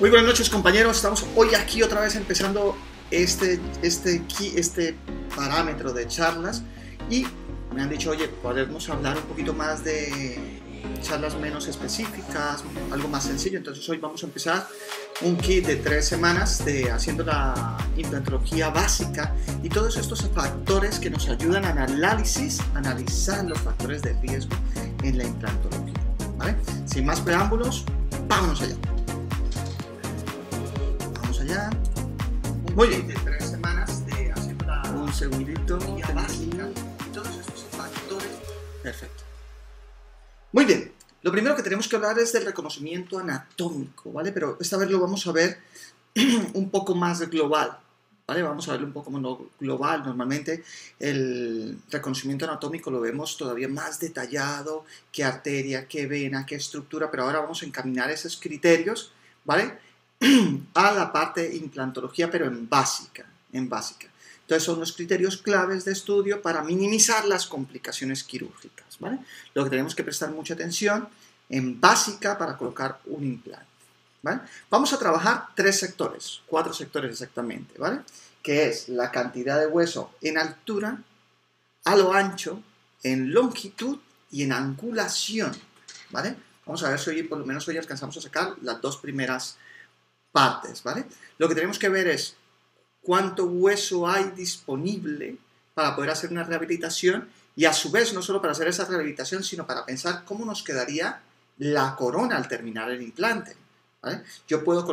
Muy buenas noches, compañeros. Estamos hoy aquí otra vez empezando este parámetro de charlas y me han dicho, oye, podemos hablar un poquito más de charlas menos específicas, algo más sencillo. Entonces hoy vamos a empezar un kit de 3 semanas de haciendo la implantología básica y todos estos factores que nos ayudan a analizar los factores de riesgo en la implantología, ¿vale? Sin más preámbulos, vámonos allá. Muy bien, de 3 semanas de haciendo un segundito básica y todos estos factores. Perfecto. Muy bien, lo primero que tenemos que hablar es del reconocimiento anatómico, ¿vale? Pero esta vez lo vamos a ver un poco más global, ¿vale? Vamos a verlo un poco más global. Normalmente el reconocimiento anatómico lo vemos todavía más detallado, qué arteria, qué vena, qué estructura, pero ahora vamos a encaminar esos criterios, ¿vale? A la parte implantología, pero en básica. Entonces son los criterios claves de estudio para minimizar las complicaciones quirúrgicas, ¿vale? Lo que tenemos que prestar mucha atención en básica para colocar un implante, ¿vale? Vamos a trabajar 4 sectores exactamente, ¿vale? Que es la cantidad de hueso en altura, a lo ancho, en longitud y en angulación, ¿vale? Vamos a ver si hoy, por lo menos hoy alcanzamos a sacar las 2 primeras partes, ¿vale? Lo que tenemos que ver es cuánto hueso hay disponible para poder hacer una rehabilitación y a su vez no solo para hacer esa rehabilitación, sino para pensar cómo nos quedaría la corona al terminar el implante, ¿vale? Yo puedo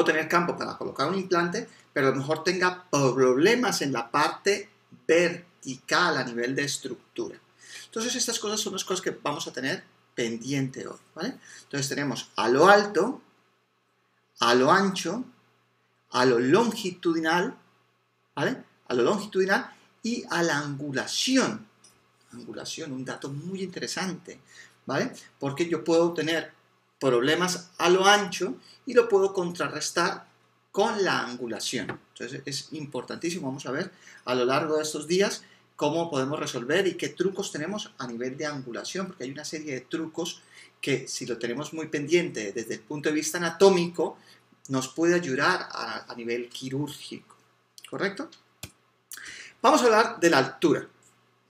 tener campo para colocar un implante, pero a lo mejor tenga problemas en la parte vertical a nivel de estructura. Entonces estas cosas son las cosas que vamos a tener pendiente hoy, ¿vale? Entonces tenemos a lo alto, a lo ancho, a lo longitudinal, ¿vale? A lo longitudinal y a la angulación. Angulación, un dato muy interesante, ¿vale? Porque yo puedo tener problemas a lo ancho y lo puedo contrarrestar con la angulación. Entonces es importantísimo. Vamos a ver a lo largo de estos días cómo podemos resolver y qué trucos tenemos a nivel de angulación, porque hay una serie de trucos que si lo tenemos muy pendiente desde el punto de vista anatómico, nos puede ayudar a nivel quirúrgico, ¿correcto? Vamos a hablar de la altura.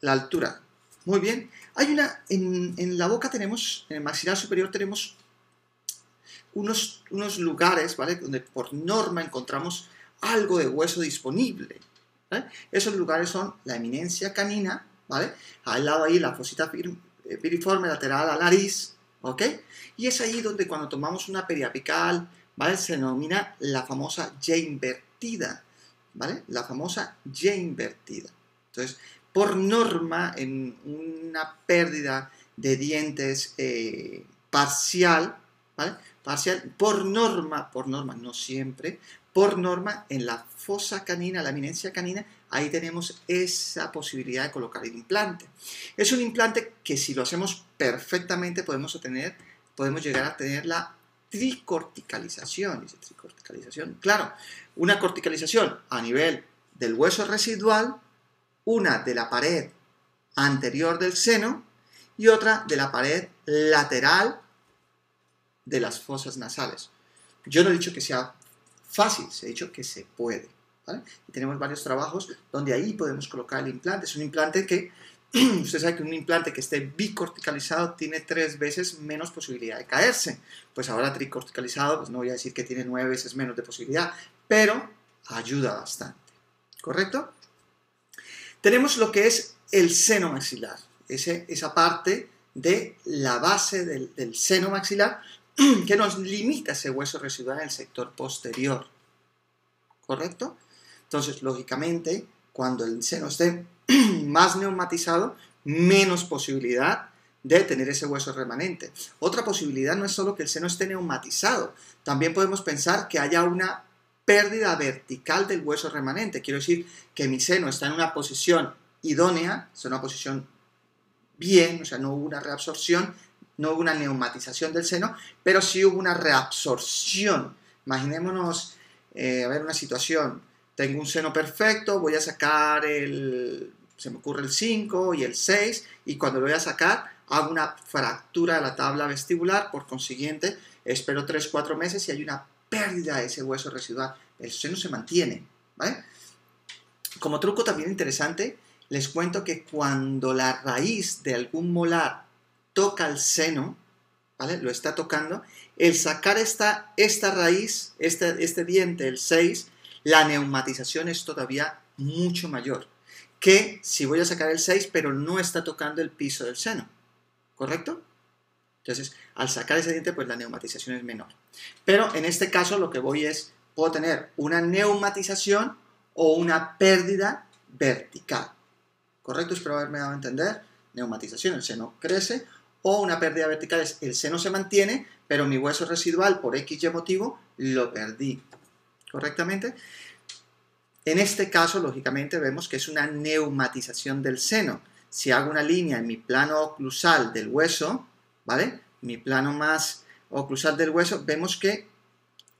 La altura, muy bien. Hay en la boca tenemos, en el maxilar superior tenemos unos lugares, ¿vale? Donde por norma encontramos algo de hueso disponible, ¿vale? Esos lugares son la eminencia canina, ¿vale? Al lado ahí la fosita piriforme lateral a la nariz, ¿ok? Y es ahí donde cuando tomamos una periapical, ¿vale? Se denomina la famosa Y invertida, ¿vale? La famosa Y invertida. Entonces, por norma, en una pérdida de dientes parcial, ¿vale? Parcial, por norma, no siempre, por norma, en la fosa canina, la eminencia canina, ahí tenemos esa posibilidad de colocar el implante. Es un implante que si lo hacemos perfectamente podemos llegar a tener la tricorticalización. Dice tricorticalización. Claro, una corticalización a nivel del hueso residual, una de la pared anterior del seno y otra de la pared lateral de las fosas nasales. Yo no he dicho que sea fácil, se ha dicho que se puede, ¿vale? Y tenemos varios trabajos donde ahí podemos colocar el implante. Es un implante que, usted sabe que un implante que esté bicorticalizado tiene 3 veces menos posibilidad de caerse. Pues ahora tricorticalizado, pues no voy a decir que tiene 9 veces menos de posibilidad, pero ayuda bastante, ¿correcto? Tenemos lo que es el seno maxilar, esa parte de la base del seno maxilar que nos limita ese hueso residual en el sector posterior, ¿correcto? Entonces, lógicamente, cuando el seno esté más neumatizado, menos posibilidad de tener ese hueso remanente. Otra posibilidad no es solo que el seno esté neumatizado, también podemos pensar que haya una pérdida vertical del hueso remanente. Quiero decir que mi seno está en una posición idónea, es una posición bien, o sea, no hubo una reabsorción, no hubo una neumatización del seno, pero sí hubo una reabsorción. Imaginémonos, a ver, una situación. Tengo un seno perfecto, voy a sacar se me ocurre el 5 y el 6, y cuando lo voy a sacar, hago una fractura de la tabla vestibular, por consiguiente, espero 3-4 meses y hay una pérdida de ese hueso residual. El seno se mantiene, ¿vale? Como truco también interesante, les cuento que cuando la raíz de algún molar toca el seno, ¿vale? Lo está tocando, el sacar esta raíz, este diente, el 6, la neumatización es todavía mucho mayor que si voy a sacar el 6, pero no está tocando el piso del seno, ¿correcto? Entonces, al sacar ese diente, pues la neumatización es menor. Pero en este caso lo que voy es, puedo tener una neumatización o una pérdida vertical, ¿correcto? Espero haberme dado a entender. Neumatización, el seno crece, o una pérdida vertical es el seno se mantiene, pero mi hueso residual, por X motivo, lo perdí, ¿correctamente? En este caso, lógicamente, vemos que es una neumatización del seno. Si hago una línea en mi plano oclusal del hueso, ¿vale? Mi plano más oclusal del hueso, vemos que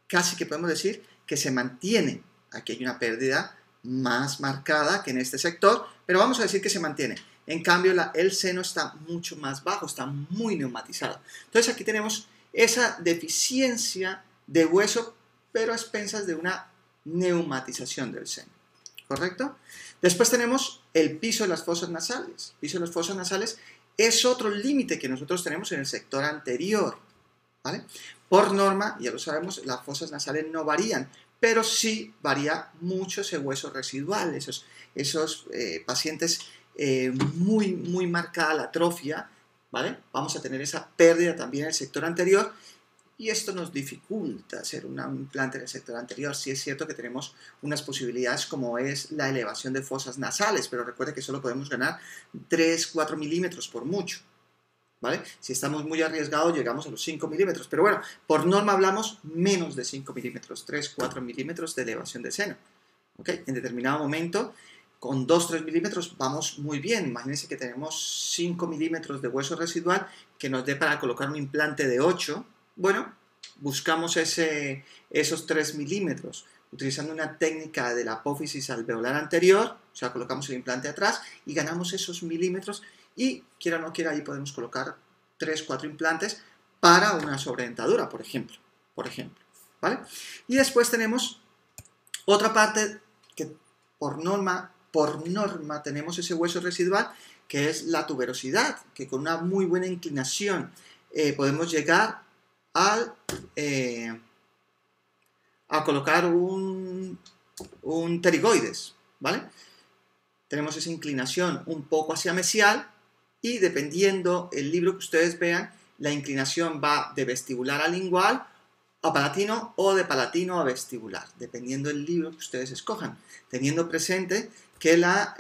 casi que podemos decir que se mantiene. Aquí hay una pérdida más marcada que en este sector, pero vamos a decir que se mantiene. En cambio, el seno está mucho más bajo, está muy neumatizado. Entonces aquí tenemos esa deficiencia de hueso, pero a expensas de una neumatización del seno, ¿correcto? Después tenemos el piso de las fosas nasales. El piso de las fosas nasales es otro límite que nosotros tenemos en el sector anterior, ¿vale? Por norma, ya lo sabemos, las fosas nasales no varían, pero sí varía mucho ese hueso residual, esos pacientes muy marcada la atrofia, ¿vale? Vamos a tener esa pérdida también en el sector anterior y esto nos dificulta hacer un implante en el sector anterior. Sí es cierto que tenemos unas posibilidades como es la elevación de fosas nasales, pero recuerde que solo podemos ganar 3-4 milímetros por mucho, ¿vale? Si estamos muy arriesgados llegamos a los 5 milímetros, pero bueno, por norma hablamos menos de 5 milímetros, 3-4 milímetros de elevación de seno, ¿ok? En determinado momento, con 2-3 milímetros vamos muy bien. Imagínense que tenemos 5 milímetros de hueso residual que nos dé para colocar un implante de 8. Bueno, buscamos esos 3 milímetros utilizando una técnica de la apófisis alveolar anterior, o sea, colocamos el implante atrás y ganamos esos milímetros y, quiera o no quiera, ahí podemos colocar 3-4 implantes para una sobredentadura, por ejemplo, ¿vale? Y después tenemos otra parte que por norma tenemos ese hueso residual, que es la tuberosidad, que con una muy buena inclinación podemos llegar a colocar un pterigoides, ¿vale? Tenemos esa inclinación un poco hacia mesial y dependiendo el libro que ustedes vean, la inclinación va de vestibular a lingual a palatino o de palatino a vestibular, dependiendo del libro que ustedes escojan, teniendo presente que la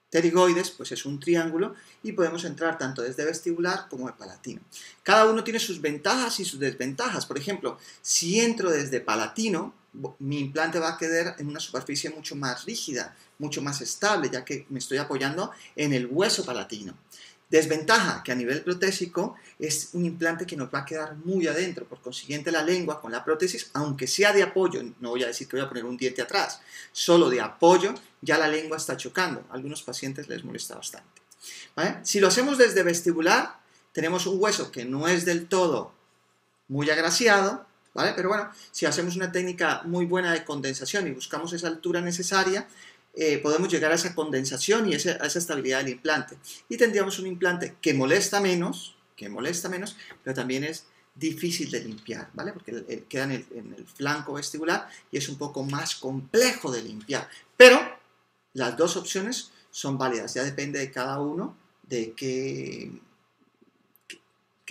pterigoides pues es un triángulo y podemos entrar tanto desde vestibular como de palatino. Cada uno tiene sus ventajas y sus desventajas. Por ejemplo, si entro desde palatino, mi implante va a quedar en una superficie mucho más rígida, mucho más estable, ya que me estoy apoyando en el hueso palatino. Desventaja, que a nivel protésico es un implante que nos va a quedar muy adentro, por consiguiente la lengua con la prótesis, aunque sea de apoyo, no voy a decir que voy a poner un diente atrás, solo de apoyo, ya la lengua está chocando. A algunos pacientes les molesta bastante, ¿vale? Si lo hacemos desde vestibular, tenemos un hueso que no es del todo muy agraciado, ¿vale? Pero bueno, si hacemos una técnica muy buena de condensación y buscamos esa altura necesaria, podemos llegar a esa condensación y a esa estabilidad del implante. Y tendríamos un implante que molesta menos, pero también es difícil de limpiar, ¿vale? Porque queda en el flanco vestibular y es un poco más complejo de limpiar. Pero las dos opciones son válidas, ya depende de cada uno de qué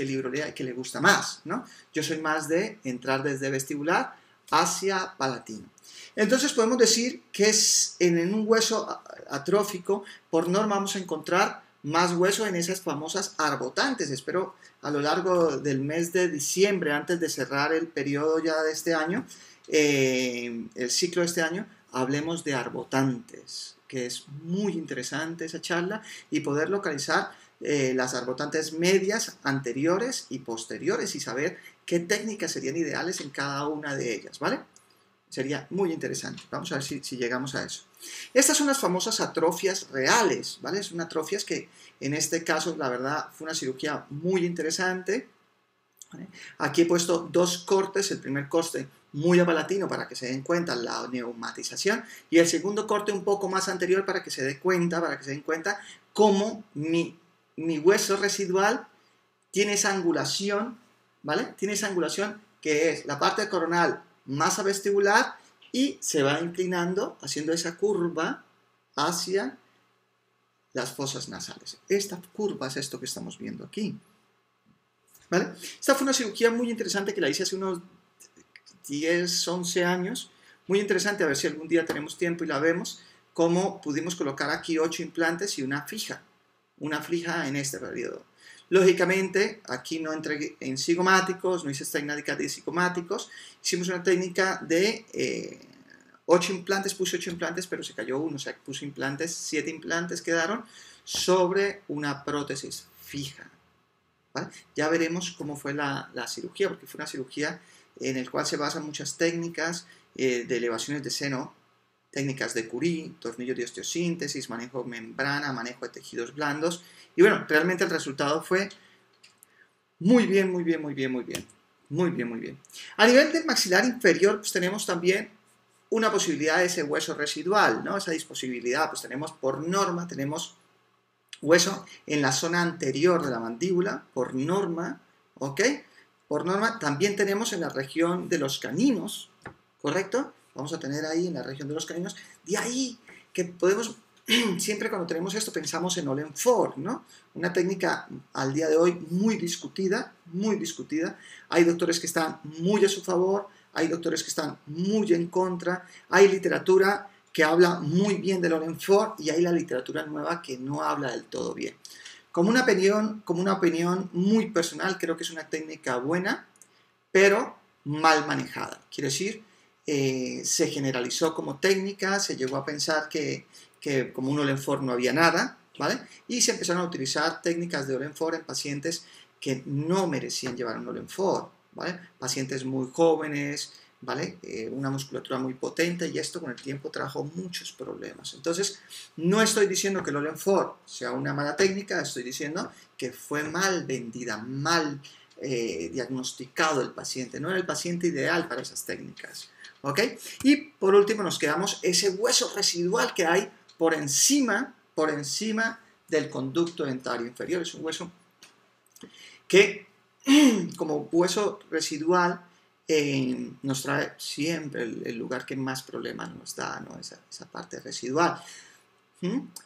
libro lea y qué le gusta más, ¿no? Yo soy más de entrar desde vestibular hacia palatino. Entonces podemos decir que es en un hueso atrófico, por norma vamos a encontrar más hueso en esas famosas arbotantes. Espero a lo largo del mes de diciembre, antes de cerrar el periodo ya de este año, el ciclo de este año, hablemos de arbotantes, que es muy interesante esa charla y poder localizar las arbotantes medias, anteriores y posteriores y saber qué técnicas serían ideales en cada una de ellas, ¿vale? Sería muy interesante. Vamos a ver si llegamos a eso. Estas son las famosas atrofias reales, ¿vale? Son atrofias que en este caso, la verdad, fue una cirugía muy interesante. ¿vale? Aquí he puesto dos cortes, el primer corte muy apalatino para que se den cuenta la neumatización y el segundo corte un poco más anterior para que se den cuenta cómo mi hueso residual tiene esa angulación, ¿vale? Tiene esa angulación que es la parte coronal masa vestibular y se va inclinando haciendo esa curva hacia las fosas nasales. Esta curva es esto que estamos viendo aquí, ¿vale? Esta fue una cirugía muy interesante que la hice hace unos 10, 11 años. Muy interesante, a ver si algún día tenemos tiempo y la vemos, cómo pudimos colocar aquí 8 implantes y una fija en este periodo. Lógicamente, aquí no entré en cigomáticos, no hice técnica de cigomáticos, hicimos una técnica de 8 implantes, puse 8 implantes, pero se cayó uno, o sea, puse implantes, 7 implantes quedaron sobre una prótesis fija, ¿vale? Ya veremos cómo fue la cirugía, porque fue una cirugía en la cual se basan muchas técnicas de elevaciones de seno, técnicas de Curie, tornillo de osteosíntesis, manejo de membrana, manejo de tejidos blandos. Y bueno, realmente el resultado fue muy bien. A nivel del maxilar inferior, pues tenemos también una posibilidad de ese hueso residual, ¿no? Esa disposibilidad, pues tenemos por norma, tenemos hueso en la zona anterior de la mandíbula, por norma, ¿ok? Por norma, también tenemos en la región de los caninos, ¿correcto? Vamos a tener ahí en la región de los caninos. De ahí que podemos, siempre cuando tenemos esto pensamos en Olenford, ¿no? Una técnica al día de hoy muy discutida. Hay doctores que están muy a su favor, hay doctores que están muy en contra, hay literatura que habla muy bien del Olenford y hay la literatura nueva que no habla del todo bien. Como una opinión muy personal, creo que es una técnica buena, pero mal manejada. Quiere decir, se generalizó como técnica, se llegó a pensar que como un Olenford no había nada, ¿vale? Y se empezaron a utilizar técnicas de Olenford en pacientes que no merecían llevar un Olenford, ¿vale? Pacientes muy jóvenes, ¿vale? Una musculatura muy potente y esto con el tiempo trajo muchos problemas. Entonces, no estoy diciendo que el Olenford sea una mala técnica, estoy diciendo que fue mal vendida, mal diagnosticado el paciente, no era el paciente ideal para esas técnicas. ¿Ok? Y por último nos quedamos ese hueso residual que hay por encima del conducto dentario inferior. Es un hueso que como hueso residual nos trae siempre el lugar que más problemas nos da, ¿no? Esa parte residual.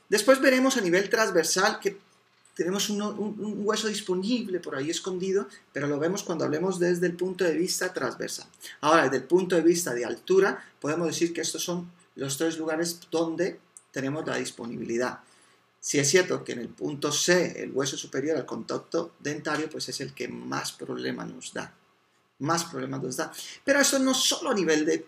Después veremos a nivel transversal que tenemos un hueso disponible por ahí escondido, pero lo vemos cuando hablemos desde el punto de vista transversal. Ahora, desde el punto de vista de altura, podemos decir que estos son los 3 lugares donde tenemos la disponibilidad. Si es cierto que en el punto C, el hueso superior al contacto dentario, pues es el que más problemas nos da. Pero eso no solo a nivel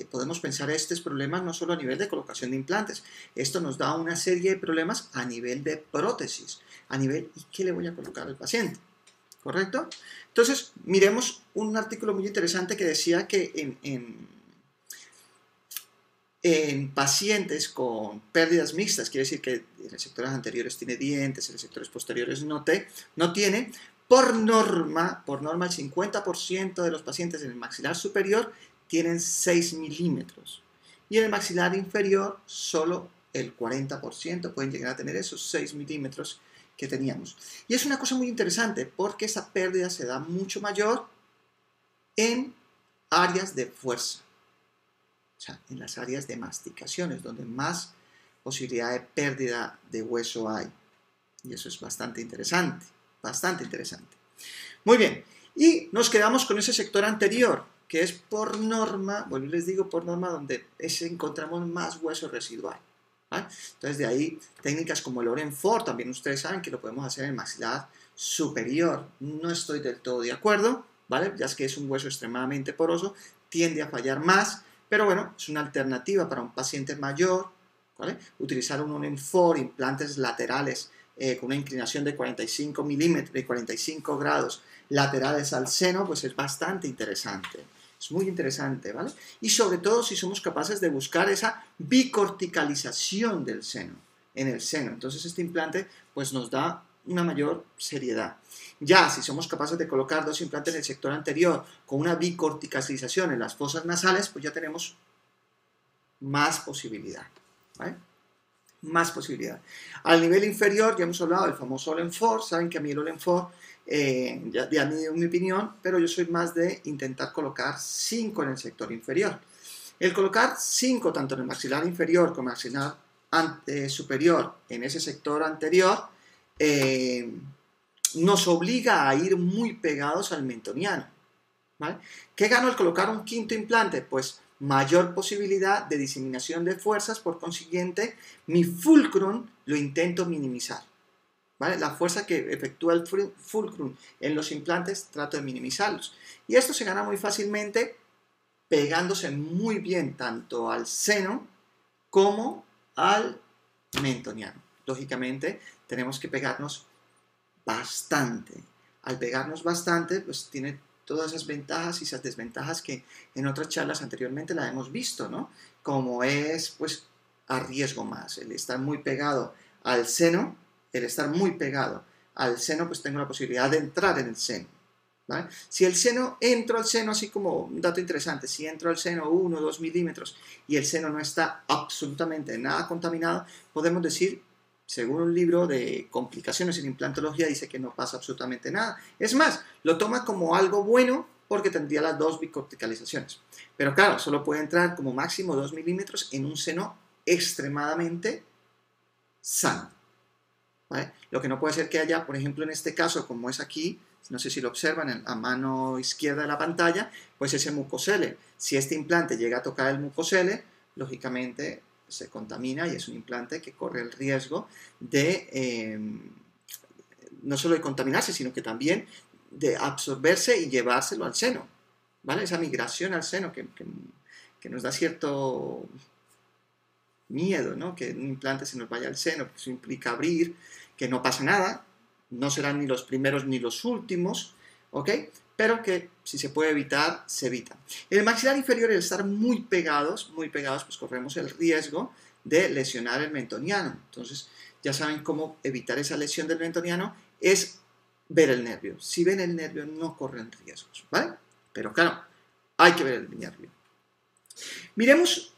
podemos pensar estos problemas no solo a nivel de colocación de implantes, esto nos da una serie de problemas a nivel de prótesis, ¿y qué le voy a colocar al paciente? ¿Correcto? Entonces, miremos un artículo muy interesante que decía que en pacientes con pérdidas mixtas, quiere decir que en los sectores anteriores tiene dientes, en los sectores posteriores no tiene, por norma el 50% de los pacientes en el maxilar superior tienen 6 milímetros y en el maxilar inferior solo el 40% pueden llegar a tener esos 6 milímetros que teníamos. Y es una cosa muy interesante porque esa pérdida se da mucho mayor en áreas de fuerza, o sea, en las áreas de masticaciones, donde más posibilidad de pérdida de hueso hay. Y eso es bastante interesante. Muy bien, y nos quedamos con ese sector anterior, que es por norma, bueno, les digo por norma, donde encontramos más hueso residual, ¿vale? Entonces de ahí técnicas como el Olenford, también ustedes saben que lo podemos hacer en el maxilar superior. No estoy del todo de acuerdo, ¿vale? Ya es que es un hueso extremadamente poroso, tiende a fallar más, pero bueno, es una alternativa para un paciente mayor, ¿vale? Utilizar un Olenford, implantes laterales con una inclinación de 45 milímetros, de 45 grados laterales al seno, pues es bastante interesante. Es muy interesante, ¿vale? Y sobre todo si somos capaces de buscar esa bicorticalización del seno, en el seno. Entonces este implante pues nos da una mayor seriedad. Ya, si somos capaces de colocar 2 implantes en el sector anterior con una bicorticalización en las fosas nasales, pues ya tenemos más posibilidad, ¿vale? Más posibilidad. Al nivel inferior, ya hemos hablado del famoso Olenford. Saben que a mí el Olenford, ya me dio mi opinión, pero yo soy más de intentar colocar 5 en el sector inferior. El colocar 5 tanto en el maxilar inferior como en el maxilar superior en ese sector anterior, nos obliga a ir muy pegados al mentoniano, ¿vale? ¿Qué gano al colocar un 5º implante? Pues mayor posibilidad de diseminación de fuerzas, por consiguiente, mi fulcrum lo intento minimizar, ¿vale? La fuerza que efectúa el fulcrum en los implantes trato de minimizarlos. Y esto se gana muy fácilmente pegándose muy bien tanto al seno como al mentoniano. Lógicamente, tenemos que pegarnos bastante. Al pegarnos bastante, pues tiene todas esas ventajas y esas desventajas que en otras charlas anteriormente la hemos visto, ¿no? Como es, pues, a riesgo más. El estar muy pegado al seno, pues tengo la posibilidad de entrar en el seno, ¿vale? Si entro al seno, así como un dato interesante, si entro al seno 1 o 2 milímetros y el seno no está absolutamente nada contaminado, podemos decir, según un libro de complicaciones en implantología, dice que no pasa absolutamente nada. Es más, lo toma como algo bueno porque tendría las 2 bicorticalizaciones. Pero claro, solo puede entrar como máximo 2 milímetros en un seno extremadamente sano, ¿vale? Lo que no puede ser que haya, por ejemplo, en este caso, como es aquí, no sé si lo observan a mano izquierda de la pantalla, pues ese mucosele. Si este implante llega a tocar el mucosele, lógicamente se contamina y es un implante que corre el riesgo de no solo de contaminarse, sino que también de absorberse y llevárselo al seno, ¿vale? Esa migración al seno que nos da cierto miedo, ¿no? Que un implante se nos vaya al seno, porque eso implica abrir, que no pasa nada, no serán ni los primeros ni los últimos, ¿ok? Pero que si se puede evitar, se evita. En el maxilar inferior, al estar muy pegados, pues corremos el riesgo de lesionar el mentoniano. Entonces, ya saben cómo evitar esa lesión del mentoniano, es ver el nervio. Si ven el nervio, no corren riesgos, ¿vale? Pero claro, hay que ver el nervio. Miremos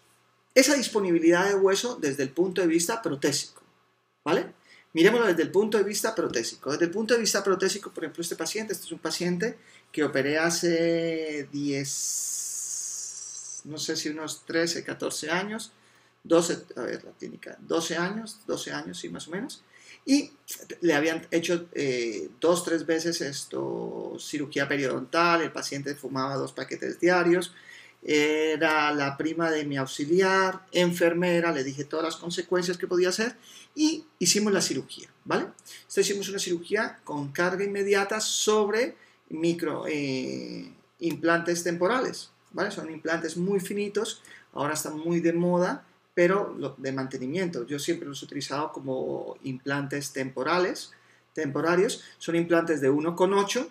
esa disponibilidad de hueso desde el punto de vista protésico, ¿vale? Miremoslo desde el punto de vista protésico. Desde el punto de vista protésico, por ejemplo, este es un paciente que operé hace 10, no sé si unos 13, 14 años, 12, a ver, la clínica, 12 años, sí, más o menos, y le habían hecho 2, 3 veces cirugía periodontal, el paciente fumaba 2 paquetes diarios, era la prima de mi auxiliar, enfermera, le dije todas las consecuencias que podía hacer y hicimos la cirugía, ¿vale? Entonces hicimos una cirugía con carga inmediata sobre implantes temporales, ¿vale? Son implantes muy finitos, ahora están muy de moda, pero de mantenimiento. Yo siempre los he utilizado como implantes temporarios, son implantes de 1,8.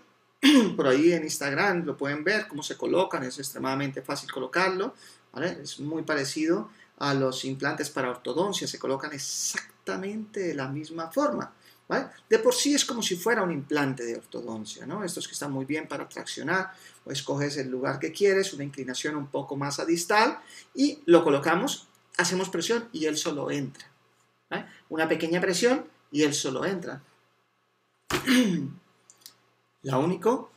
Por ahí en Instagram lo pueden ver cómo se colocan, es extremadamente fácil colocarlo, ¿vale? Es muy parecido a los implantes para ortodoncia, se colocan exactamente de la misma forma, ¿vale? De por sí es como si fuera un implante de ortodoncia, ¿no? Estos que están muy bien para traccionar, o escoges el lugar que quieres, una inclinación un poco más a distal y lo colocamos, hacemos presión y él solo entra, ¿vale? Una pequeña presión y él solo entra. Lo único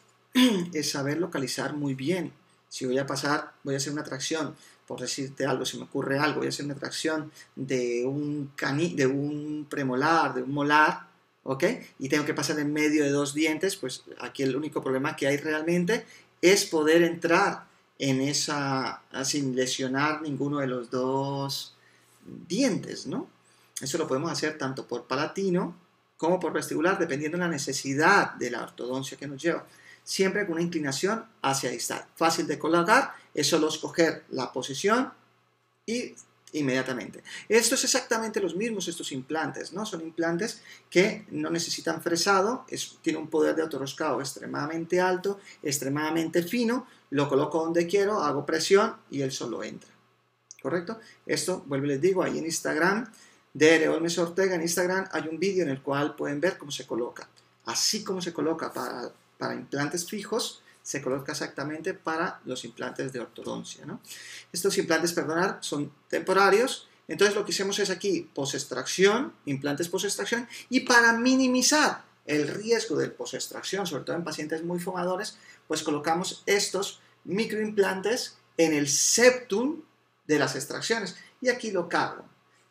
es saber localizar muy bien. Si voy a hacer una tracción, por decirte algo, si me ocurre algo, voy a hacer una tracción de un premolar, de un molar, ¿ok? Y tengo que pasar en medio de 2 dientes, pues aquí el único problema que hay realmente es poder entrar en esa, sin lesionar ninguno de los 2 dientes, ¿no? Eso lo podemos hacer tanto por palatino como por vestibular, dependiendo de la necesidad de la ortodoncia que nos lleva. Siempre con una inclinación hacia distal. Fácil de colocar, es solo escoger la posición y inmediatamente. Esto es exactamente los mismos, estos implantes, ¿no? Son implantes que no necesitan fresado, tiene un poder de autorroscado extremadamente alto, extremadamente fino, lo coloco donde quiero, hago presión y él solo entra. ¿Correcto? Esto, vuelvo y les digo, ahí en Instagram DR Olmes Ortega en Instagram hay un vídeo en el cual pueden ver cómo se coloca. Así como se coloca para implantes fijos, se coloca exactamente para los implantes de ortodoncia, ¿no? Estos implantes, perdonad, son temporarios. Entonces lo que hacemos es aquí posextracción, implantes posextracción, y para minimizar el riesgo de posextracción, sobre todo en pacientes muy fumadores, pues colocamos estos microimplantes en el septum de las extracciones. Y aquí lo cargo.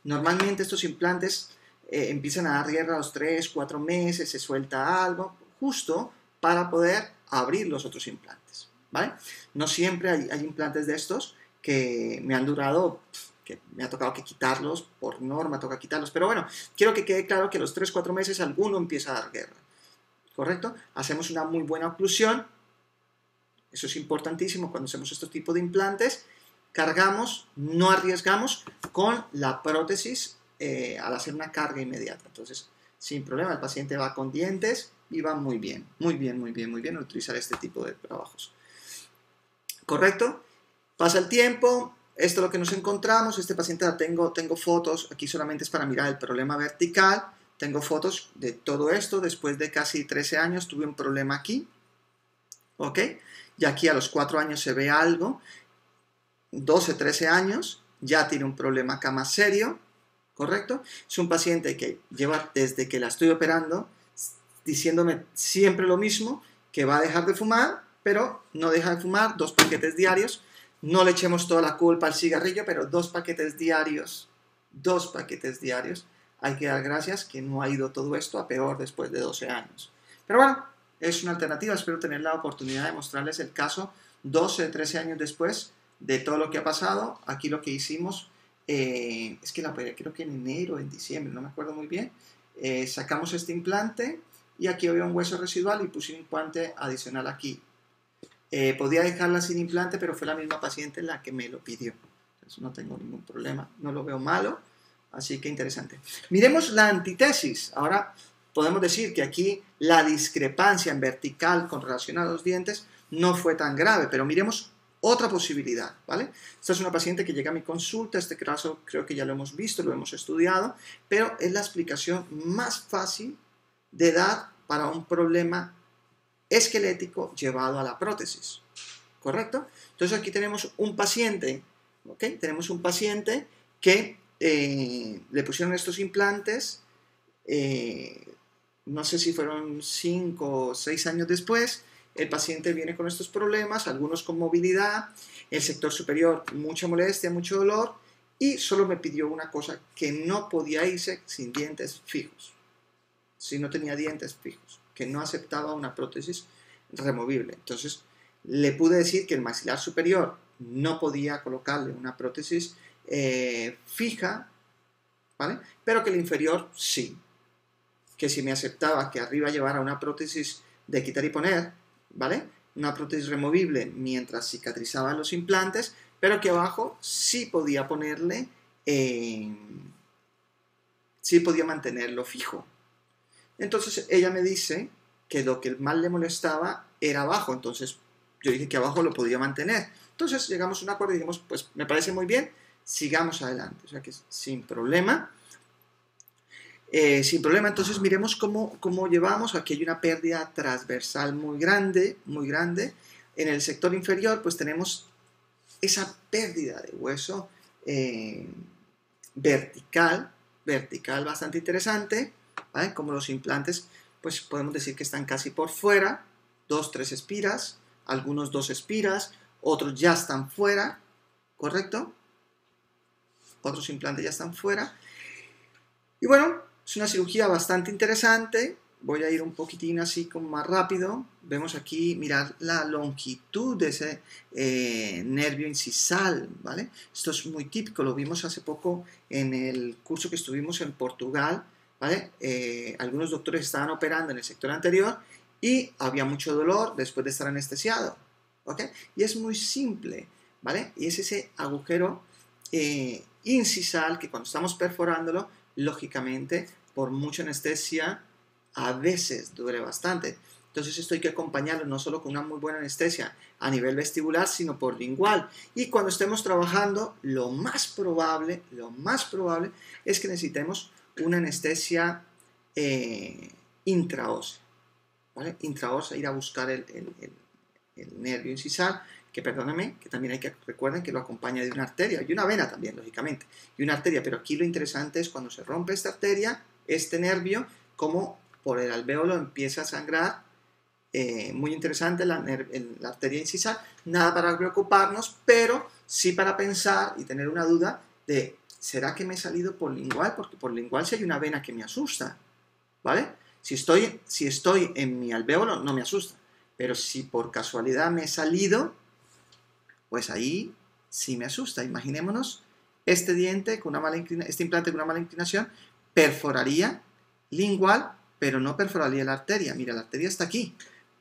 Normalmente estos implantes empiezan a dar guerra a los 3, 4 meses, se suelta algo, justo para poder abrir los otros implantes, ¿vale? No siempre hay implantes de estos que me han durado, que me ha tocado que quitarlos, por norma toca quitarlos, pero bueno, quiero que quede claro que a los 3, 4 meses alguno empieza a dar guerra, ¿correcto? Hacemos una muy buena oclusión, eso es importantísimo cuando hacemos este tipo de implantes, cargamos, no arriesgamos con la prótesis al hacer una carga inmediata, entonces sin problema el paciente va con dientes y va muy bien al utilizar este tipo de trabajos. ¿Correcto? Pasa el tiempo, esto es lo que nos encontramos, este paciente tengo fotos, aquí solamente es para mirar el problema vertical, tengo fotos de todo esto, después de casi 13 años tuve un problema aquí, ¿ok? Y aquí a los 4 años se ve algo, 12, 13 años, ya tiene un problema acá más serio, ¿correcto? Es un paciente que lleva desde que la estoy operando, diciéndome siempre lo mismo, que va a dejar de fumar, pero no deja de fumar, 2 paquetes diarios. No le echemos toda la culpa al cigarrillo, pero 2 paquetes diarios, 2 paquetes diarios. Hay que dar gracias que no ha ido todo esto a peor después de 12 años. Pero bueno, es una alternativa. Espero tener la oportunidad de mostrarles el caso 12, 13 años después de todo lo que ha pasado. Aquí lo que hicimos, es que la operé creo que en enero, en diciembre, no me acuerdo muy bien. Sacamos este implante y aquí había un hueso residual y puse un implante adicional aquí. Podía dejarla sin implante, pero fue la misma paciente la que me lo pidió. Entonces no tengo ningún problema, no lo veo malo, así que interesante. Miremos la antítesis. Ahora podemos decir que aquí la discrepancia en vertical con relación a los dientes no fue tan grave, pero miremos otra posibilidad, ¿vale? Esta es una paciente que llega a mi consulta, este caso creo que ya lo hemos visto, lo hemos estudiado, pero es la explicación más fácil de dar para un problema esquelético llevado a la prótesis, ¿correcto? Entonces aquí tenemos un paciente, ¿ok? Tenemos un paciente que le pusieron estos implantes, no sé si fueron 5 o 6 años después, el paciente viene con estos problemas, algunos con movilidad, el sector superior mucha molestia, mucho dolor, y solo me pidió una cosa, que no podía irse sin dientes fijos, si no tenía dientes fijos, que no aceptaba una prótesis removible. Entonces le pude decir que el maxilar superior no podía colocarle una prótesis fija, ¿vale? Pero que el inferior sí, que si me aceptaba que arriba llevara una prótesis de quitar y poner, ¿vale? Una prótesis removible mientras cicatrizaban los implantes, pero que abajo sí podía ponerle, sí podía mantenerlo fijo. Entonces ella me dice que lo que más le molestaba era abajo, entonces yo dije que abajo lo podía mantener. Entonces llegamos a un acuerdo y dijimos, pues me parece muy bien, sigamos adelante, o sea que sin problema. Sin problema, entonces miremos cómo llevamos. Aquí hay una pérdida transversal muy grande, muy grande. En el sector inferior pues tenemos esa pérdida de hueso vertical bastante interesante, ¿vale? Como los implantes pues podemos decir que están casi por fuera, 2, 3 espiras, algunos 2 espiras, otros ya están fuera, ¿correcto? Otros implantes ya están fuera. Y bueno, es una cirugía bastante interesante. Voy a ir un poquitín así como más rápido. Vemos aquí, mirad la longitud de ese nervio incisal, ¿vale? Esto es muy típico, lo vimos hace poco en el curso que estuvimos en Portugal, ¿vale? Algunos doctores estaban operando en el sector anterior y había mucho dolor después de estar anestesiado, ¿ok? Y es muy simple, ¿vale? Y es ese agujero incisal que cuando estamos perforándolo, lógicamente, por mucha anestesia, a veces duele bastante. Entonces esto hay que acompañarlo no solo con una muy buena anestesia a nivel vestibular, sino por lingual. Y cuando estemos trabajando, lo más probable es que necesitemos una anestesia intraósea, ¿vale? Intraósea, ir a buscar el nervio incisal, que perdónenme, que también hay que recuerden que lo acompaña de una arteria y una vena también, lógicamente, y una arteria, pero aquí lo interesante es cuando se rompe esta arteria, este nervio, como por el alvéolo empieza a sangrar, muy interesante la arteria incisal, nada para preocuparnos, pero sí para pensar y tener una duda de, ¿será que me he salido por lingual? Porque por lingual sí hay una vena que me asusta, ¿vale? Si estoy en mi alvéolo no me asusta, pero si por casualidad me he salido, pues ahí sí me asusta. Imaginémonos este diente con una mala inclinación, este implante con una mala inclinación perforaría lingual, pero no perforaría la arteria. Mira, la arteria está aquí,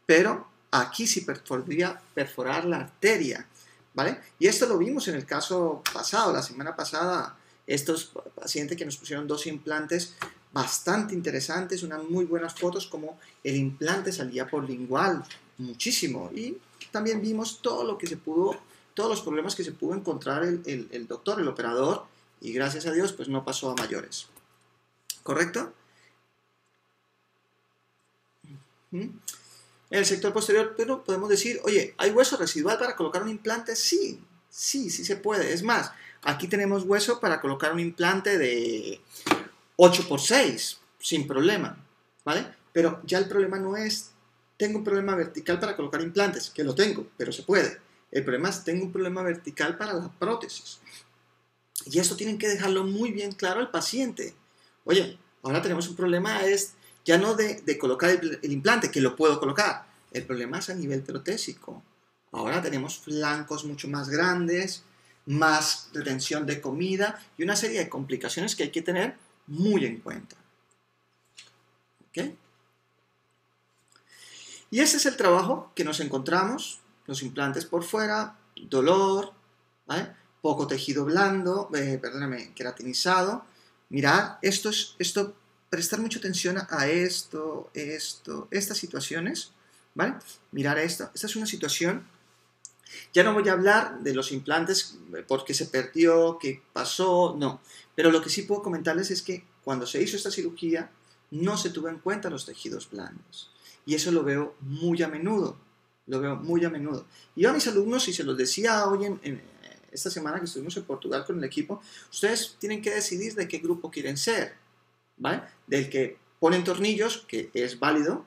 pero aquí sí podría perforar la arteria, ¿vale? Y esto lo vimos en el caso pasado, la semana pasada, estos pacientes que nos pusieron 2 implantes bastante interesantes, unas muy buenas fotos como el implante salía por lingual muchísimo, y también vimos todo lo que se pudo, todos los problemas que se pudo encontrar el doctor, el operador, y gracias a Dios pues no pasó a mayores. ¿Correcto? En el sector posterior, pero podemos decir, oye, ¿hay hueso residual para colocar un implante? Sí se puede. Es más, aquí tenemos hueso para colocar un implante de 8x6, sin problema, ¿vale? Pero ya el problema no es, tengo un problema vertical para colocar implantes, que lo tengo, pero se puede. El problema es, tengo un problema vertical para la prótesis. Y esto tienen que dejarlo muy bien claro al paciente. Oye, ahora tenemos un problema, es ya no de colocar el implante, que lo puedo colocar. El problema es a nivel protésico. Ahora tenemos flancos mucho más grandes, más retención de comida y una serie de complicaciones que hay que tener muy en cuenta. ¿Ok? Y ese es el trabajo que nos encontramos, los implantes por fuera, dolor, ¿vale? Poco tejido blando, queratinizado. Mirad, prestar mucha atención a estas situaciones, ¿vale? Mirar esto, esta es una situación, ya no voy a hablar de los implantes porque se perdió, qué pasó, no, pero lo que sí puedo comentarles es que cuando se hizo esta cirugía no se tuvo en cuenta los tejidos blandos, y eso lo veo muy a menudo, Y yo a mis alumnos, y se los decía hoy en esta semana que estuvimos en Portugal con el equipo, ustedes tienen que decidir de qué grupo quieren ser, ¿vale? Del que ponen tornillos, que es válido,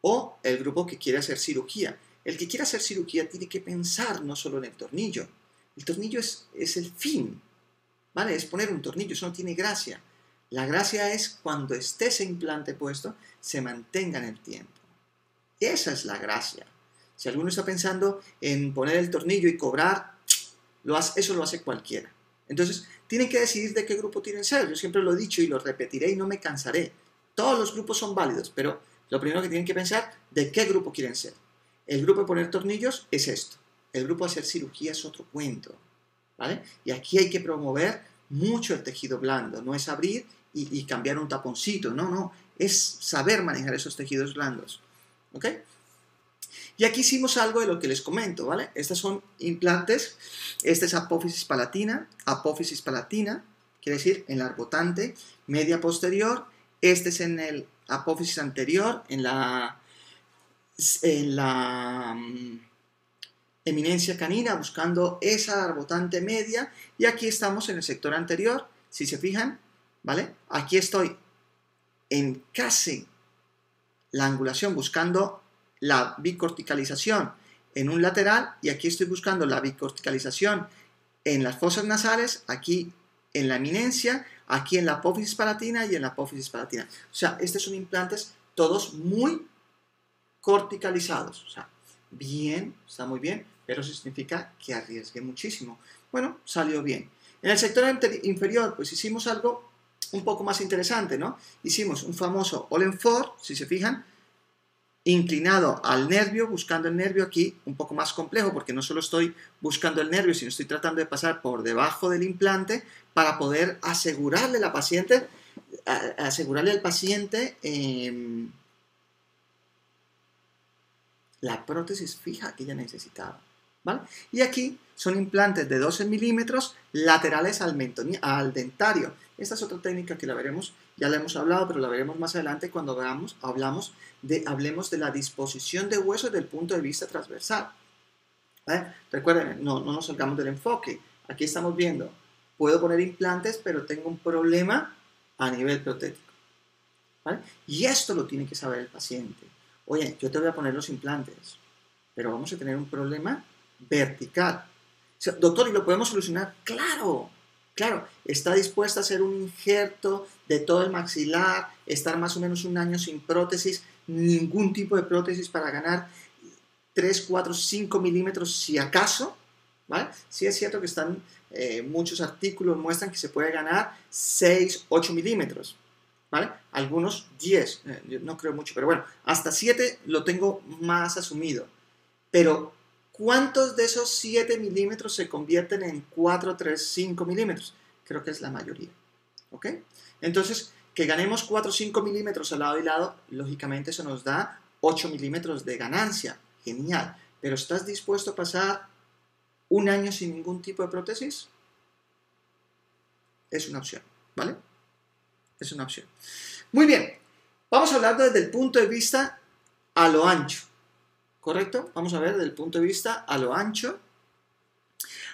o el grupo que quiere hacer cirugía. El que quiere hacer cirugía tiene que pensar no solo en el tornillo. El tornillo es el fin, ¿vale? Es poner un tornillo, eso no tiene gracia. La gracia es cuando esté ese implante puesto, se mantenga en el tiempo. Esa es la gracia. Si alguno está pensando en poner el tornillo y cobrar, eso lo hace cualquiera. Entonces, tienen que decidir de qué grupo quieren ser. Yo siempre lo he dicho y lo repetiré y no me cansaré. Todos los grupos son válidos, pero lo primero que tienen que pensar, ¿de qué grupo quieren ser? El grupo de poner tornillos es esto. El grupo de hacer cirugía es otro cuento, ¿vale? Y aquí hay que promover mucho el tejido blando. No es abrir y cambiar un taponcito. No. Es saber manejar esos tejidos blandos. ¿Ok? Y aquí hicimos algo de lo que les comento, ¿vale? Estos son implantes. Esta es apófisis palatina. Apófisis palatina quiere decir en la arbotante media posterior. Este es en el apófisis anterior, en la eminencia canina, buscando esa arbotante media. Y aquí estamos en el sector anterior, si se fijan, ¿vale? Aquí estoy en casi la angulación, buscando la bicorticalización en un lateral, y aquí estoy buscando la bicorticalización en las fosas nasales, aquí en la eminencia, aquí en la apófisis palatina y en la apófisis palatina. O sea, estos son implantes todos muy corticalizados. O sea, bien, está muy bien, pero eso significa que arriesgué muchísimo. Bueno, salió bien. En el sector inferior, pues hicimos algo un poco más interesante, ¿no? Hicimos un famoso Olenford, si se fijan, inclinado al nervio, buscando el nervio aquí, un poco más complejo, porque no solo estoy buscando el nervio, sino estoy tratando de pasar por debajo del implante para poder asegurarle al paciente la prótesis fija que ella necesitaba, ¿vale? Y aquí son implantes de 12 milímetros laterales al dentario. Esta es otra técnica que la veremos, ya la hemos hablado, pero la veremos más adelante cuando hablemos de la disposición de huesos desde el punto de vista transversal. ¿Vale? Recuerden, no nos salgamos del enfoque. Aquí estamos viendo, puedo poner implantes, pero tengo un problema a nivel protético, ¿vale? Y esto lo tiene que saber el paciente. Oye, yo te voy a poner los implantes, pero vamos a tener un problema vertical. O sea, doctor, ¿y lo podemos solucionar? ¡Claro! Claro, está dispuesta a hacer un injerto de todo el maxilar, estar más o menos un año sin prótesis, ningún tipo de prótesis para ganar 3, 4, 5 milímetros si acaso, ¿vale? Sí es cierto que están, muchos artículos muestran que se puede ganar 6, 8 milímetros, ¿vale? Algunos 10, yo no creo mucho, pero bueno, hasta 7 lo tengo más asumido. Pero, ¿cuántos de esos 7 milímetros se convierten en 4, 3, 5 milímetros? Creo que es la mayoría, ¿ok? Entonces, que ganemos 4 o 5 milímetros al lado y lado, lógicamente eso nos da 8 milímetros de ganancia. Genial. Pero ¿estás dispuesto a pasar un año sin ningún tipo de prótesis? Es una opción, ¿vale? Es una opción. Muy bien. Vamos a hablar desde el punto de vista a lo ancho. ¿Correcto? Vamos a ver desde el punto de vista a lo ancho.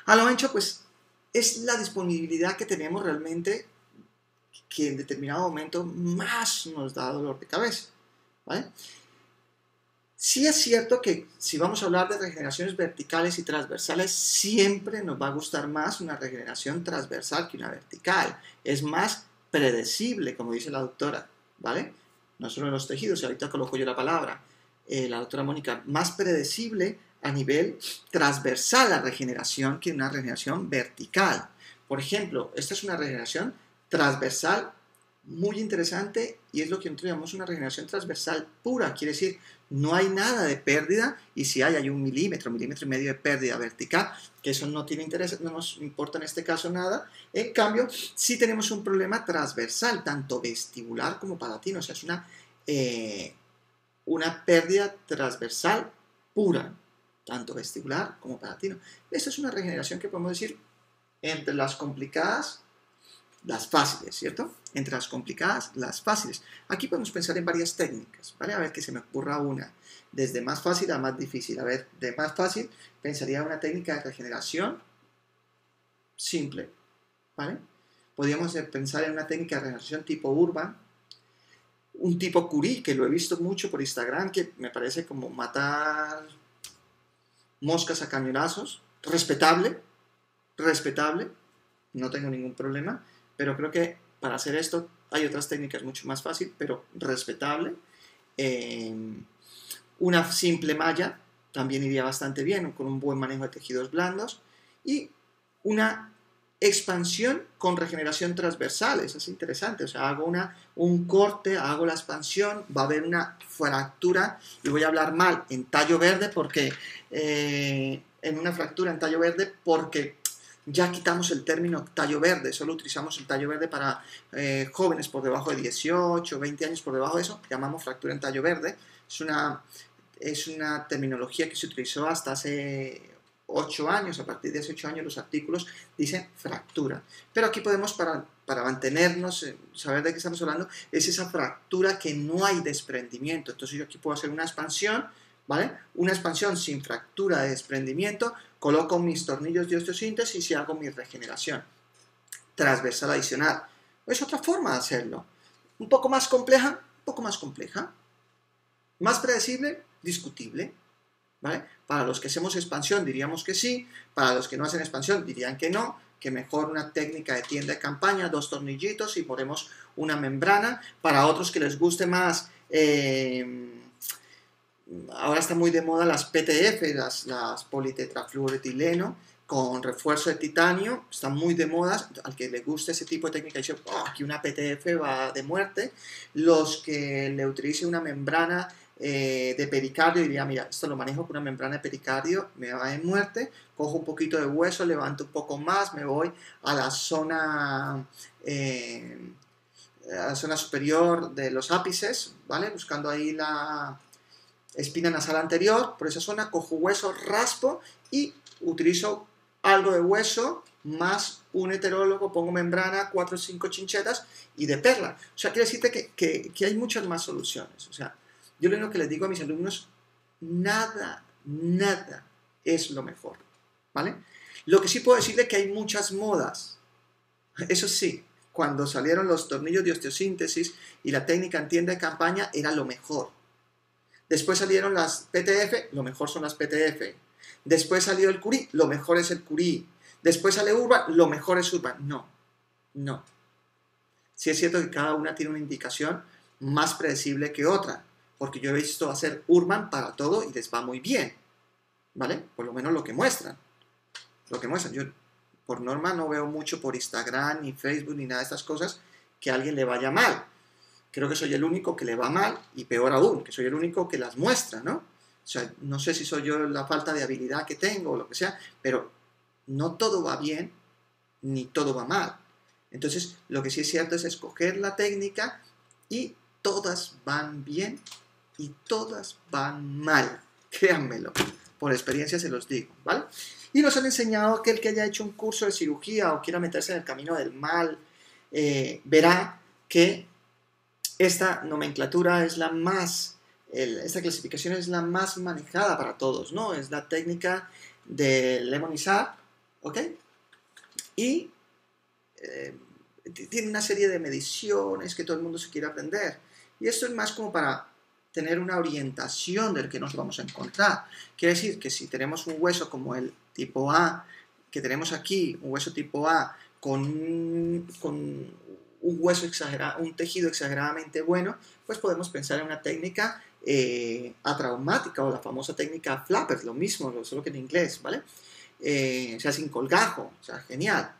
A lo ancho, pues, es la disponibilidad que tenemos realmente que en determinado momento más nos da dolor de cabeza, ¿vale? Sí es cierto que si vamos a hablar de regeneraciones verticales y transversales, siempre nos va a gustar más una regeneración transversal que una vertical. Es más predecible, como dice la doctora, ¿vale? No solo en los tejidos, y ahorita coloco yo la palabra, la doctora Mónica, más predecible a nivel transversal la regeneración que una regeneración vertical. Por ejemplo, esta es una regeneración transversal muy interesante y es lo que nosotros llamamos una regeneración transversal pura. Quiere decir, no hay nada de pérdida y si hay un milímetro, milímetro y medio de pérdida vertical, que eso no tiene interés, no nos importa en este caso nada. En cambio, sí tenemos un problema transversal, tanto vestibular como palatino. O sea, es una pérdida transversal pura, tanto vestibular como palatino. Esta es una regeneración que podemos decir entre las complicadas, las fáciles, ¿cierto? Entre las complicadas, las fáciles. Aquí podemos pensar en varias técnicas, ¿vale? A ver que se me ocurra una. Desde más fácil a más difícil. A ver, de más fácil, pensaría en una técnica de regeneración simple, ¿vale? Podríamos pensar en una técnica de regeneración tipo Urban, un tipo Curie, que lo he visto mucho por Instagram, que me parece como matar moscas a cañonazos. Respetable, no tengo ningún problema. Pero creo que para hacer esto hay otras técnicas mucho más fáciles, pero respetable. Una simple malla también iría bastante bien, con un buen manejo de tejidos blandos. Y una expansión con regeneración transversal, eso es interesante. O sea, hago un corte, hago la expansión, va a haber una fractura, y voy a hablar mal en tallo verde, porque en una fractura en tallo verde, porque ya quitamos el término tallo verde, solo utilizamos el tallo verde para jóvenes por debajo de 18, 20 años por debajo de eso, llamamos fractura en tallo verde. Es una terminología que se utilizó hasta hace 8 años, a partir de hace 8 años los artículos dicen fractura. Pero aquí podemos, para mantenernos, saber de qué estamos hablando, es esa fractura que no hay desprendimiento. Entonces yo aquí puedo hacer una expansión, ¿vale? Una expansión sin fractura de desprendimiento, coloco mis tornillos de osteosíntesis y hago mi regeneración transversal adicional. Es otra forma de hacerlo. Un poco más compleja, Más predecible, discutible, ¿vale? Para los que hacemos expansión diríamos que sí, para los que no hacen expansión dirían que no, que mejor una técnica de tienda de campaña, 2 tornillitos y ponemos una membrana. Para otros que les guste más, ahora está muy de moda las PTF, las politetrafluoretileno con refuerzo de titanio, están muy de moda. Al que le guste ese tipo de técnica dice, oh, aquí una PTF va de muerte. Los que le utilicen una membrana de pericardio diría, mira, esto lo manejo con una membrana de pericardio, me va de muerte. Cojo un poquito de hueso, levanto un poco más, me voy a la zona superior de los ápices, ¿vale? Buscando ahí espina nasal anterior, por esa zona, cojo hueso, raspo y utilizo algo de hueso más un heterólogo, pongo membrana, 4 o 5 chinchetas y de perla. O sea, quiere decirte que hay muchas más soluciones. O sea, yo lo único que les digo a mis alumnos, nada es lo mejor, ¿vale? Lo que sí puedo decirles es que hay muchas modas. Eso sí, cuando salieron los tornillos de osteosíntesis y la técnica en tienda de campaña era lo mejor. Después salieron las PTF, lo mejor son las PTF. Después salió el Curie, lo mejor es el Curie. Después sale Urban, lo mejor es Urban. No. Sí es cierto que cada una tiene una indicación más predecible que otra, porque yo he visto hacer Urban para todo y les va muy bien, ¿vale? Por lo menos lo que muestran. Yo por norma no veo mucho por Instagram, ni Facebook, ni nada de estas cosas que a alguien le vaya mal. Creo que soy el único que le va mal, y peor aún, que soy el único que las muestra, ¿no? O sea, no sé si soy yo la falta de habilidad que tengo o lo que sea, pero no todo va bien, ni todo va mal. Entonces, lo que sí es cierto es escoger la técnica y todas van bien y todas van mal. Créanmelo, por experiencia se los digo, ¿vale? Y nos han enseñado que el que haya hecho un curso de cirugía o quiera meterse en el camino del mal, verá que esta nomenclatura es la más, esta clasificación es la más manejada para todos, ¿no? Es la técnica de Lemon-Isaac, ¿ok? Y tiene una serie de mediciones que todo el mundo se quiere aprender. Y esto es más como para tener una orientación del que nos vamos a encontrar. Quiere decir que si tenemos un hueso como el tipo A, que tenemos aquí, un hueso tipo A con un hueso exagerado, un tejido exageradamente bueno, pues podemos pensar en una técnica atraumática o la famosa técnica Flapper, lo mismo, solo que en inglés, ¿vale? O sea, sin colgajo, o sea, genial.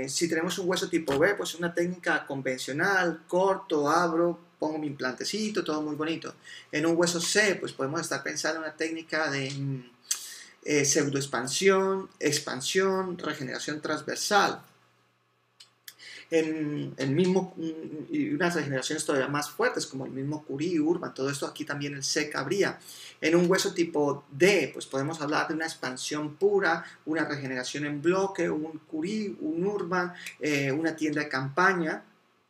Si tenemos un hueso tipo B, pues una técnica convencional, corto, abro, pongo mi implantecito, todo muy bonito. En un hueso C, pues podemos estar pensando en una técnica de pseudoexpansión, expansión, regeneración transversal. En el mismo, y unas regeneraciones todavía más fuertes, como el mismo Curie, Urban, todo esto aquí también el C cabría. En un hueso tipo D, pues podemos hablar de una expansión pura, una regeneración en bloque, un Curie, un Urban, una tienda de campaña,